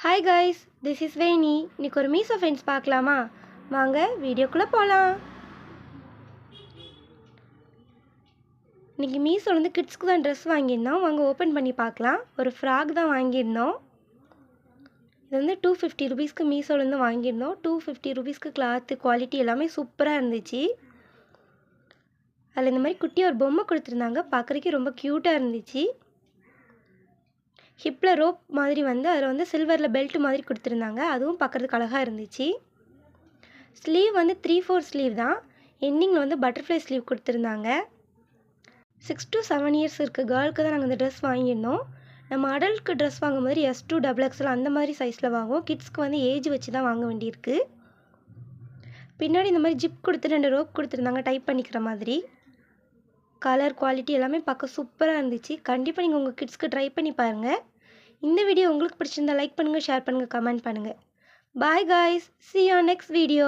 Hi guys, this is வேணி. இன்னைக்கு ஒரு Meesho fines பார்க்கலாமா? வாங்க வீடியோக்குள்ளே போகலாம். இன்றைக்கி மீஷோலேருந்து கிட்ஸ்க்கு தான் ட்ரெஸ் வாங்கியிருந்தோம். வாங்க ஓப்பன் பண்ணி பார்க்கலாம். ஒரு ஃப்ராக் தான் வாங்கியிருந்தோம். இது வந்து 250 ருபீஸ்க்கு மீஷோலேருந்து வாங்கியிருந்தோம். 250 ருபீஸ்க்கு கிளாத்து குவாலிட்டி எல்லாமே சூப்பராக இருந்துச்சு. அதில் இந்த மாதிரி குட்டி ஒரு பொம்மை கொடுத்துருந்தாங்க. பார்க்குறதுக்கு ரொம்ப க்யூட்டாக இருந்துச்சு. ஹிப்பில் ரோப் மாதிரி வந்து அதில் வந்து சில்வரில் பெல்ட் மாதிரி கொடுத்துருந்தாங்க. அதுவும் பார்க்குறதுக்கு அழகாக இருந்துச்சு. ஸ்லீவ் வந்து 3/4 ஸ்லீவ் தான். எண்டிங்கில் வந்து பட்டர்ஃப்ளை ஸ்லீவ் கொடுத்துருந்தாங்க. 6 to 7 இயர்ஸ் இருக்க கேர்ளுக்கு தான் நாங்கள் இந்த ட்ரெஸ் வாங்கியிருந்தோம். நம்ம அடல்ட்க்கு ட்ரெஸ் வாங்கும் போது S2 XXL அந்த மாதிரி சைஸில் வாங்குவோம். கிட்ஸ்க்கு வந்து ஏஜ் வச்சு தான் வாங்க வேண்டியிருக்கு. பின்னாடி இந்த மாதிரி ஜிப் கொடுத்து 2 ரோப் கொடுத்துருந்தாங்க டைப் பண்ணிக்கிற மாதிரி. கலர் குவாலிட்டி எல்லாமே பார்க்க சூப்பராக இருந்துச்சு. கண்டிப்பாக நீங்கள் உங்கள் கிட்ஸ்க்கு ட்ரை பண்ணி பாருங்கள். இந்த வீடியோ உங்களுக்கு பிடிச்சிருந்தா லைக் பண்ணுங்கள், ஷேர் பண்ணுங்கள், கமெண்ட் பண்ணுங்கள். Bye guys, see you on next video.